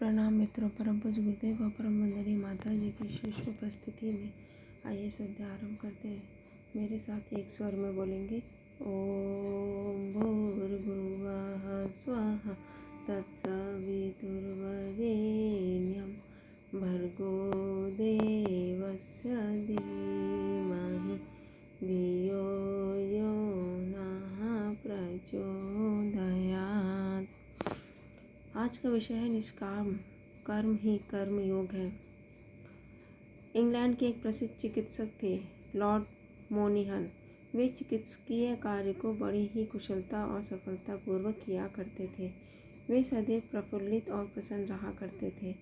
प्रणाम मित्रों, परम पूज्य गुरुदेव और परम वंदनीय माता जी की शिष्य उपस्थिति में आइए स्वाध्याय आरंभ करते हैं। मेरे साथ एक स्वर में बोलेंगे ओम भूर्भुवः स्वः तत्सवितुर्वरेण्यं भर्गो देवस्य धीमहि धियो यो नः प्रचोदयात्। आज का विषय है निष्काम कर्म ही कर्म योग है। इंग्लैंड के एक प्रसिद्ध चिकित्सक थे लॉर्ड मोनिहन। वे चिकित्सकीय कार्य को बड़ी ही कुशलता और सफलतापूर्वक किया करते थे। वे सदैव प्रफुल्लित और प्रसन्न रहा करते थे।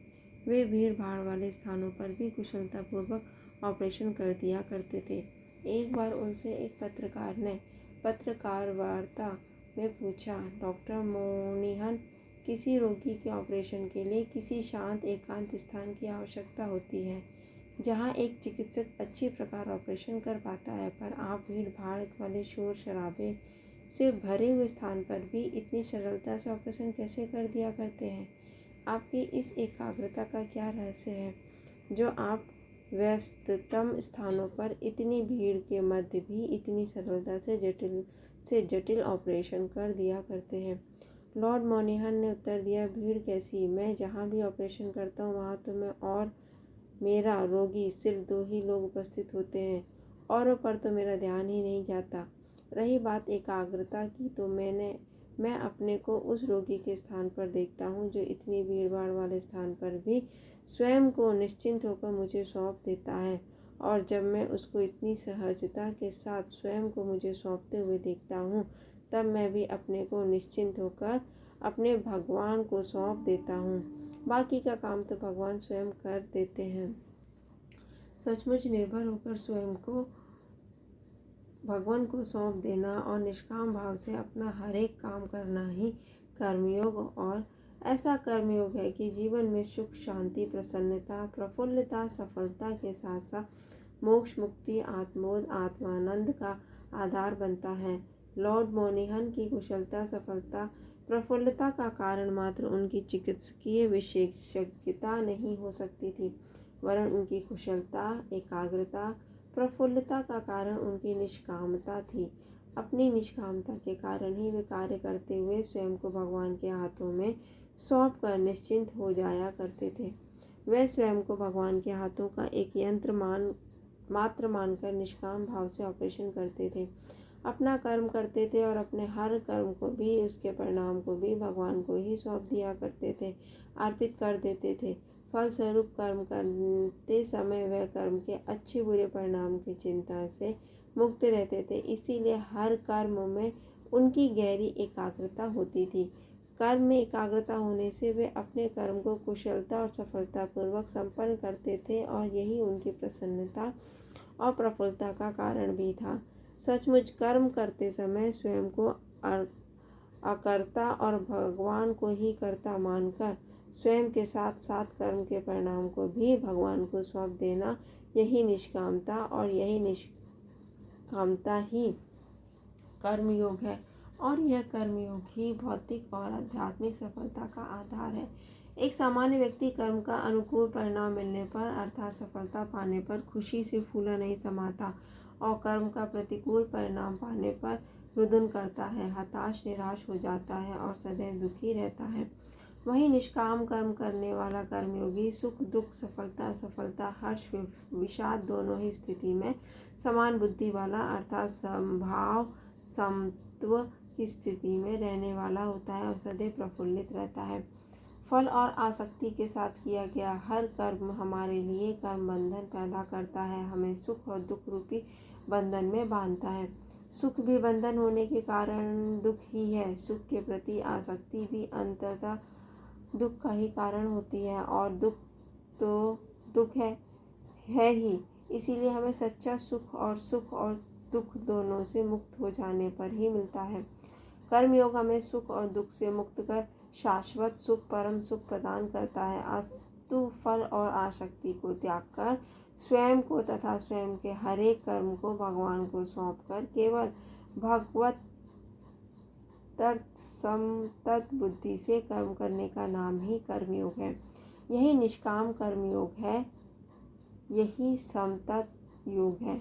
वे भीड़ भाड़ वाले स्थानों पर भी कुशलतापूर्वक ऑपरेशन कर दिया करते थे। एक बार उनसे एक पत्रकार ने पत्रकार वार्ता में पूछा, डॉक्टर मोनिहन, किसी रोगी के ऑपरेशन के लिए किसी शांत एकांत स्थान की आवश्यकता होती है जहां एक चिकित्सक अच्छी प्रकार ऑपरेशन कर पाता है, पर आप भीड़ भाड़ वाले शोर शराबे से भरे हुए स्थान पर भी इतनी सरलता से ऑपरेशन कैसे कर दिया करते हैं? आपकी इस एकाग्रता का क्या रहस्य है जो आप व्यस्ततम स्थानों पर इतनी भीड़ के मध्य भी इतनी सरलता से जटिल ऑपरेशन कर दिया करते हैं? लॉर्ड मोनिहन ने उत्तर दिया, भीड़ कैसी, मैं जहाँ भी ऑपरेशन करता हूँ वहाँ तो मैं और मेरा रोगी सिर्फ 2 ही लोग उपस्थित होते हैं, औरों पर तो मेरा ध्यान ही नहीं जाता। रही बात एकाग्रता की, तो मैं अपने को उस रोगी के स्थान पर देखता हूँ जो इतनी भीड़ भाड़ वाले स्थान पर भी स्वयं को निश्चिंत होकर मुझे सौंप देता है, और जब मैं उसको इतनी सहजता के साथ स्वयं को मुझे सौंपते हुए देखता हूँ, तब मैं भी अपने को निश्चिंत होकर अपने भगवान को सौंप देता हूँ। बाकी का काम तो भगवान स्वयं कर देते हैं। सचमुच निर्भर होकर स्वयं को भगवान को सौंप देना और निष्काम भाव से अपना हर एक काम करना ही कर्मयोग और ऐसा कर्मयोग है कि जीवन में सुख, शांति, प्रसन्नता, प्रफुल्लता, सफलता के साथ साथ मोक्ष, मुक्ति, आत्मोद, आत्मानंद का आधार बनता है। लॉर्ड मोनिहन की कुशलता, सफलता, प्रफुल्लता का कारण मात्र उनकी चिकित्सकीय विशेषज्ञता नहीं हो सकती थी, वरन उनकी कुशलता, एकाग्रता, प्रफुल्लता का कारण उनकी निष्कामता थी। अपनी निष्कामता के कारण ही वे कार्य करते हुए स्वयं को भगवान के हाथों में सौंप कर निश्चिंत हो जाया करते थे। वे स्वयं को भगवान के हाथों का एक यंत्र मात्र मानकर निष्काम भाव से ऑपरेशन करते थे। अपना कर्म करते थे और अपने हर कर्म को भी, उसके परिणाम को भी भगवान को ही सौंप दिया करते थे, अर्पित कर देते थे। फलस्वरूप कर्म करते समय वह कर्म के अच्छे बुरे परिणाम की चिंता से मुक्त रहते थे। इसीलिए हर कर्म में उनकी गहरी एकाग्रता होती थी। कर्म में एकाग्रता होने से वे अपने कर्म को कुशलता और सफलतापूर्वक संपन्न करते थे, और यही उनकी प्रसन्नता और प्रफुल्लता का कारण भी था। सचमुच कर्म करते समय स्वयं को अकर्ता और भगवान को ही कर्ता मानकर स्वयं के साथ साथ कर्म के परिणाम को भी भगवान को सौंप देना, यही निष्कामता और यही निष्कामता ही कर्मयोग है, और यह कर्मयोग ही भौतिक और आध्यात्मिक सफलता का आधार है। एक सामान्य व्यक्ति कर्म का अनुकूल परिणाम मिलने पर अर्थात सफलता पाने पर खुशी से फूला नहीं समाता, और कर्म का प्रतिकूल परिणाम पाने पर रुदन करता है, हताश निराश हो जाता है और सदैव दुखी रहता है। वहीं निष्काम कर्म करने वाला कर्मयोगी सुख दुख, सफलता असफलता, हर्ष विषाद दोनों ही स्थिति में समान बुद्धि वाला अर्थात समभाव समत्व की स्थिति में रहने वाला होता है और सदैव प्रफुल्लित रहता है। फल और आसक्ति के साथ किया गया हर कर्म हमारे लिए कर्म बंधन पैदा करता है, हमें सुख और दुख रूपी बंधन में बांधता है। सुख भी बंधन होने के कारण दुख ही है। सुख के प्रति आसक्ति भी अंततः दुख का ही कारण होती है, और दुख तो दुख है ही। इसीलिए हमें सच्चा सुख और दुख दोनों से मुक्त हो जाने पर ही मिलता है। कर्मयोग हमें सुख और दुख से मुक्त कर शाश्वत सुख, परम सुख प्रदान करता है। अस्तु फल और आसक्ति को त्याग कर स्वयं को तथा स्वयं के हर एक कर्म को भगवान को सौंपकर केवल भगवत समतत बुद्धि से कर्म करने का नाम ही कर्मयोग है। यही निष्काम कर्मयोग है, यही समतत योग है।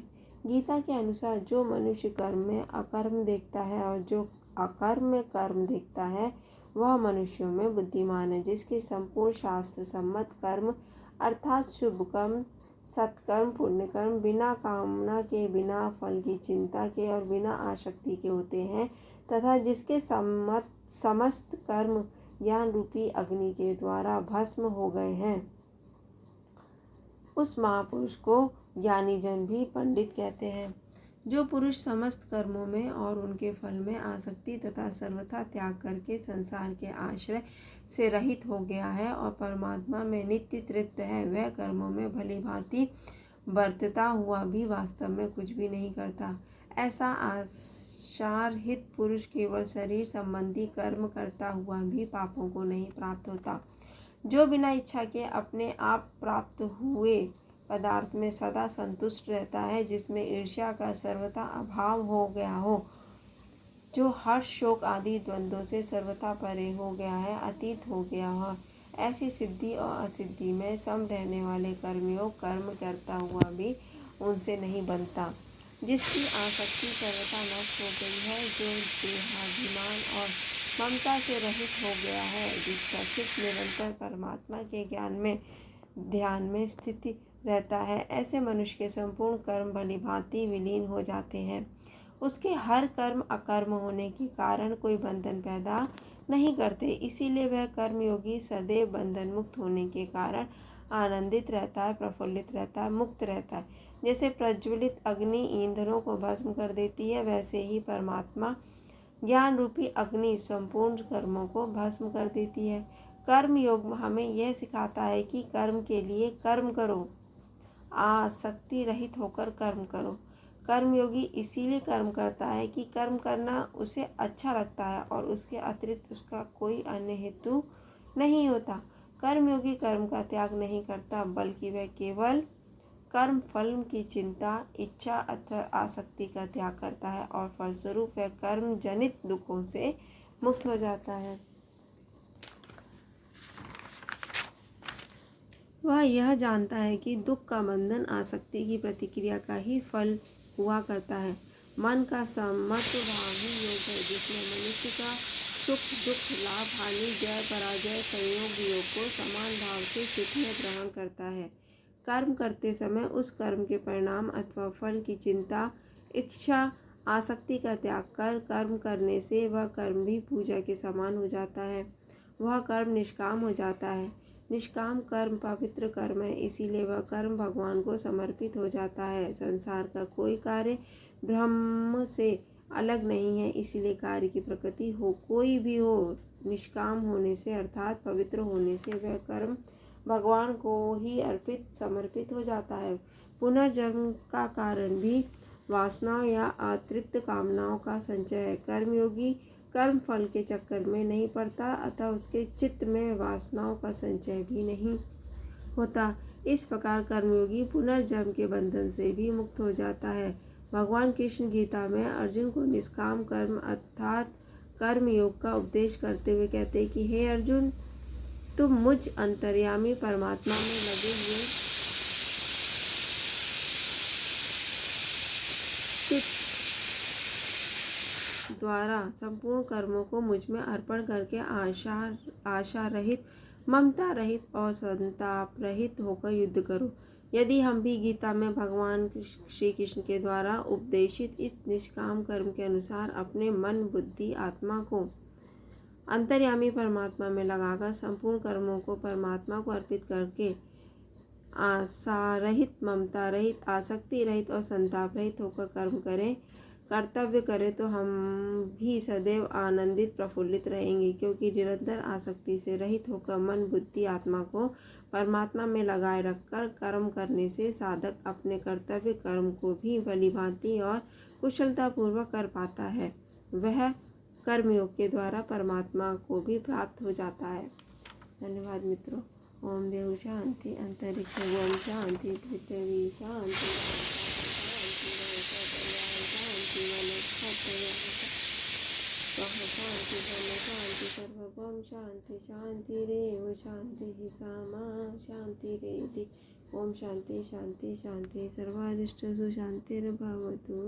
गीता के अनुसार जो मनुष्य कर्म में अकर्म देखता है और जो अकर्म में कर्म देखता है वह मनुष्यों में बुद्धिमान है। जिसके संपूर्ण शास्त्र सम्मत कर्म अर्थात शुभ कर्म, सत्कर्म, पुण्य कर्म बिना कामना के, बिना फल की चिंता के और बिना आसक्ति के होते हैं तथा जिसके समस्त कर्म ज्ञान रूपी अग्नि के द्वारा भस्म हो गए हैं, उस महापुरुष को ज्ञानी जन भी पंडित कहते हैं। जो पुरुष समस्त कर्मों में और उनके फल में आसक्ति तथा सर्वथा त्याग करके संसार के आश्रय से रहित हो गया है और परमात्मा में नित्य तृप्त है, वह कर्मों में भली भांति बरतता हुआ भी वास्तव में कुछ भी नहीं करता। ऐसा आशारहित पुरुष केवल शरीर संबंधी कर्म करता हुआ भी पापों को नहीं प्राप्त होता। जो बिना इच्छा के अपने आप प्राप्त हुए पदार्थ में सदा संतुष्ट रहता है, जिसमें ईर्ष्या का सर्वथा अभाव हो गया हो, जो हर्ष शोक आदि द्वंद्वों से सर्वथा परे हो गया है, अतीत हो गया हो, ऐसी सिद्धि और असिद्धि में सम रहने वाले कर्मयोग कर्म करता हुआ भी उनसे नहीं बनता। जिसकी आसक्ति सर्वथा नष्ट हो गई है, जो देहाभिमान और ममता से रहित हो गया है, जिसका चित्त निरंतर परमात्मा के ज्ञान में ध्यान में स्थिति रहता है, ऐसे मनुष्य के संपूर्ण कर्म भली भांति विलीन हो जाते हैं। उसके हर कर्म अकर्म होने के कारण कोई बंधन पैदा नहीं करते, इसीलिए वह कर्मयोगी सदैव बंधन मुक्त होने के कारण आनंदित रहता है, प्रफुल्लित रहता है, मुक्त रहता है। जैसे प्रज्वलित अग्नि ईंधनों को भस्म कर देती है, वैसे ही परमात्मा ज्ञान रूपी अग्नि संपूर्ण कर्मों को भस्म कर देती है। कर्म योग हमें यह सिखाता है कि कर्म के लिए कर्म करो, आसक्ति रहित होकर कर्म करो। कर्मयोगी इसीलिए कर्म करता है कि कर्म करना उसे अच्छा लगता है और उसके अतिरिक्त उसका कोई अन्य हेतु नहीं होता। कर्मयोगी कर्म का त्याग नहीं करता, बल्कि वह केवल कर्म फल की चिंता, इच्छा अथवा आसक्ति का त्याग करता है और फलस्वरूप वह कर्म जनित दुखों से मुक्त हो जाता है। वह यह जानता है कि दुख का बंधन आसक्ति की प्रतिक्रिया का ही फल हुआ करता है। मन का समत्व भाव ही योग है, जिसमें मनुष्य का सुख दुख, लाभ हानि, जय पराजय, संयोग योग को समान भाव से चित्त में ग्रहण करता है। कर्म करते समय उस कर्म के परिणाम अथवा फल की चिंता, इच्छा, आसक्ति का त्याग कर कर्म करने से वह कर्म भी पूजा के समान हो जाता है। वह कर्म निष्काम हो जाता है। निष्काम कर्म पवित्र कर्म है, इसीलिए वह कर्म भगवान को समर्पित हो जाता है। संसार का कोई कार्य ब्रह्म से अलग नहीं है, इसीलिए कार्य की प्रकृति हो कोई भी हो, निष्काम होने से अर्थात पवित्र होने से वह कर्म भगवान को ही अर्पित समर्पित हो जाता है। पुनर्जन्म का कारण भी वासनाओं या अतृप्त कामनाओं का संचय है। कर्मयोगी कर्म फल के चक्कर में नहीं पड़ता, अतः उसके चित्त में वासनाओं का संचय भी नहीं होता। इस प्रकार कर्मयोगी पुनर्जन्म के बंधन से भी मुक्त हो जाता है। भगवान कृष्ण गीता में अर्जुन को निष्काम कर्म अर्थात कर्म योग का उपदेश करते हुए कहते हैं कि हे अर्जुन, तुम मुझ अंतर्यामी परमात्मा में लगे हुए द्वारा संपूर्ण कर्मों को मुझ में अर्पण करके आशा रहित, ममता रहित और संताप रहित होकर युद्ध करो। यदि हम भी गीता में भगवान श्री कृष्ण के द्वारा उपदेशित इस निष्काम कर्म के अनुसार अपने मन, बुद्धि, आत्मा को अंतर्यामी परमात्मा में लगाकर संपूर्ण कर्मों को परमात्मा को अर्पित करके आशा रहित, ममता रहित, आसक्ति रहित और संताप रहित होकर कर्तव्य करें तो हम भी सदैव आनंदित प्रफुल्लित रहेंगे, क्योंकि निरंतर आसक्ति से रहित होकर मन, बुद्धि, आत्मा को परमात्मा में लगाए रखकर कर्म करने से साधक अपने कर्तव्य कर्म को भी भलीभांति और कुशलतापूर्वक कर पाता है। वह कर्मयोग के द्वारा परमात्मा को भी प्राप्त हो जाता है। धन्यवाद मित्रों। ओम देव शांति, अंतरिक्ष ओम शांति, पृथ्वी शांति, शांति, शांति सर्वं शांति शांतिरेव शांति सामा शांतिरेधि। ओम शांति शांति शांति सर्वादिष्टसु शांतिर्भवतु।